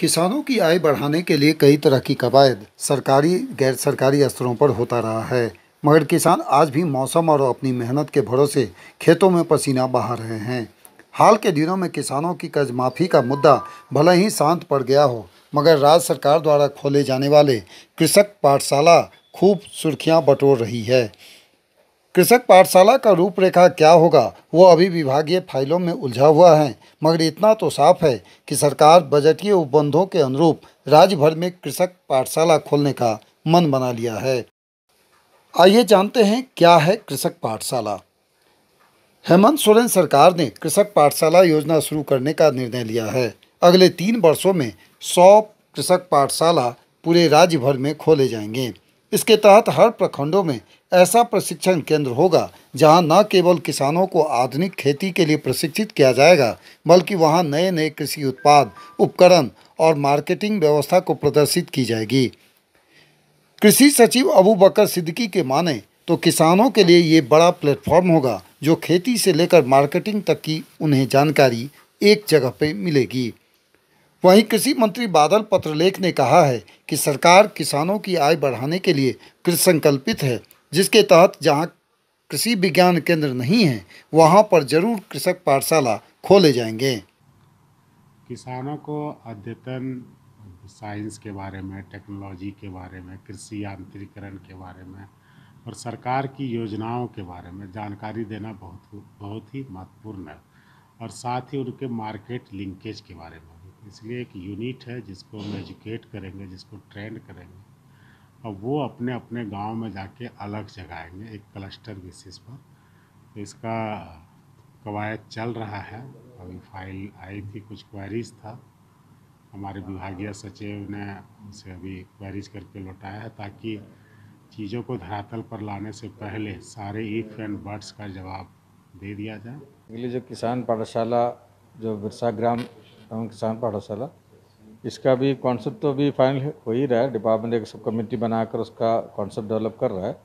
किसानों की आय बढ़ाने के लिए कई तरह की कवायद सरकारी गैर सरकारी स्तरों पर होता रहा है, मगर किसान आज भी मौसम और अपनी मेहनत के भरोसे खेतों में पसीना बहा रहे हैं। हाल के दिनों में किसानों की कर्ज माफ़ी का मुद्दा भले ही शांत पड़ गया हो, मगर राज्य सरकार द्वारा खोले जाने वाले कृषक पाठशाला खूब सुर्खियां बटोर रही है। कृषक पाठशाला का रूपरेखा क्या होगा वो अभी विभागीय फाइलों में उलझा हुआ है, मगर इतना तो साफ है कि सरकार बजटीय उपबंधों के अनुरूप राज्य भर में कृषक पाठशाला खोलने का मन बना लिया है। आइए जानते हैं क्या है कृषक पाठशाला। हेमंत सोरेन सरकार ने कृषक पाठशाला योजना शुरू करने का निर्णय लिया है। अगले 3 वर्षों में 100 कृषक पाठशाला पूरे राज्य भर में खोले जाएंगे। इसके तहत हर प्रखंडों में ऐसा प्रशिक्षण केंद्र होगा जहां न केवल किसानों को आधुनिक खेती के लिए प्रशिक्षित किया जाएगा, बल्कि वहां नए नए कृषि उत्पाद, उपकरण और मार्केटिंग व्यवस्था को प्रदर्शित की जाएगी। कृषि सचिव अबू बकर सिद्दीकी के माने तो किसानों के लिए ये बड़ा प्लेटफॉर्म होगा, जो खेती से लेकर मार्केटिंग तक की उन्हें जानकारी एक जगह पे मिलेगी। वहीं कृषि मंत्री बादल पत्रलेख ने कहा है कि सरकार किसानों की आय बढ़ाने के लिए कृत संकल्पित है, जिसके तहत जहां कृषि विज्ञान केंद्र नहीं है वहां पर जरूर कृषक पाठशाला खोले जाएंगे। किसानों को अद्यतन साइंस के बारे में, टेक्नोलॉजी के बारे में, कृषि यांत्रिकरण के बारे में और सरकार की योजनाओं के बारे में जानकारी देना बहुत ही महत्वपूर्ण है, और साथ ही उनके मार्केट लिंकेज के बारे में भी। इसलिए एक यूनिट है जिसको हम एजुकेट करेंगे, जिसको ट्रेंड करेंगे, और वो अपने अपने गांव में जाके अलग जगाएंगे एक क्लस्टर बेसिस पर। तो इसका कवायद चल रहा है। अभी फाइल आई थी, कुछ क्वेरीज था, हमारे विभागीय सचिव ने उसे अभी क्वेरीज करके लौटाया है, ताकि चीज़ों को धरातल पर लाने से पहले सारे इफ एंड बट्स का जवाब दे दिया जाए। अगली जो किसान पाठशाला, जो बिरसा ग्राम एवं किसान पाठशाला, इसका भी कॉन्सेप्ट तो अभी फाइनल हो ही रहा है। डिपार्टमेंट एक सब कमेटी बनाकर उसका कॉन्सेप्ट डेवलप कर रहा है।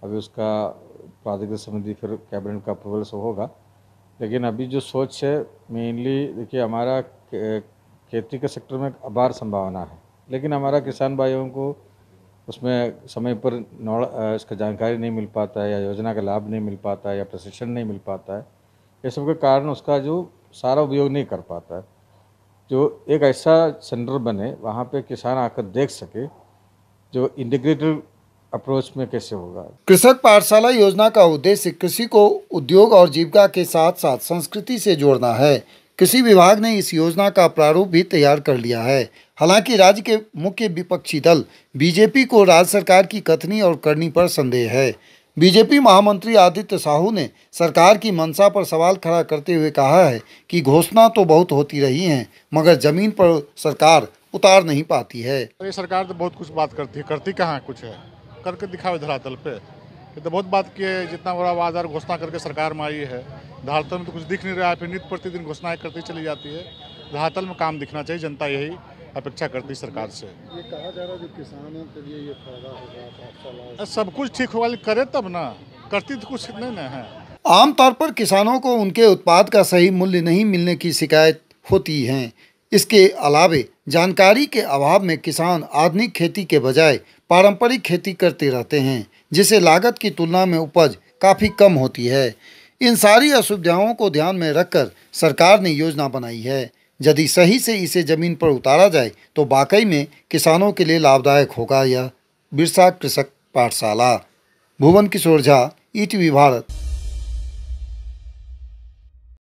अभी उसका प्राधिकृत समिति फिर कैबिनेट का अप्रूवल सब होगा। लेकिन अभी जो सोच है मेनली, देखिए हमारा खेती के सेक्टर में अपार संभावना है, लेकिन हमारा किसान भाइयों को उसमें समय पर इसका जानकारी नहीं मिल पाता है, या योजना का लाभ नहीं मिल पाता है, या प्रशिक्षण नहीं मिल पाता है। ये सब के कारण उसका जो सारा उपयोग नहीं कर पाता है। जो एक ऐसा सेंटर बने वहाँ पे किसान आकर देख सके जो इंटीग्रेटेड अप्रोच में कैसे होगा। कृषक पाठशाला योजना का उद्देश्य कृषि को उद्योग और जीविका के साथ साथ संस्कृति से जोड़ना है। कृषि विभाग ने इस योजना का प्रारूप भी तैयार कर लिया है। हालांकि राज्य के मुख्य विपक्षी दल बीजेपी को राज्य सरकार की कथनी और करनी पर संदेह है। बीजेपी महामंत्री आदित्य साहू ने सरकार की मंशा पर सवाल खड़ा करते हुए कहा है कि घोषणा तो बहुत होती रही हैं, मगर जमीन पर सरकार उतार नहीं पाती है। ये सरकार तो बहुत कुछ बात करती है, करती कहाँ कुछ है, करके दिखावे धरातल पे। ये तो बहुत बात की है, जितना बड़ा वादा घोषणा करके सरकार में आई है, धरातल में तो कुछ दिख नहीं रहा है। फिर नित्य प्रतिदिन घोषणाएं करती चली जाती है। धरातल में काम दिखना चाहिए, जनता यही अपेक्षा करती है सरकार से। ये कहा जा रहा है कि किसानों के लिए ये फायदा होगा, सब कुछ ठीक होगा, करे तब ना, करती तो कुछ नहीं ना है। आमतौर पर किसानों को उनके उत्पाद का सही मूल्य नहीं मिलने की शिकायत होती है। इसके अलावे जानकारी के अभाव में किसान आधुनिक खेती के बजाय पारंपरिक खेती करते रहते हैं, जिससे लागत की तुलना में उपज काफ़ी कम होती है। इन सारी असुविधाओं को ध्यान में रखकर सरकार ने योजना बनाई है। यदि सही से इसे ज़मीन पर उतारा जाए तो वाकई में किसानों के लिए लाभदायक होगा यह बिरसा कृषक पाठशाला। भुवन किशोर झा, ईटीवी भारत।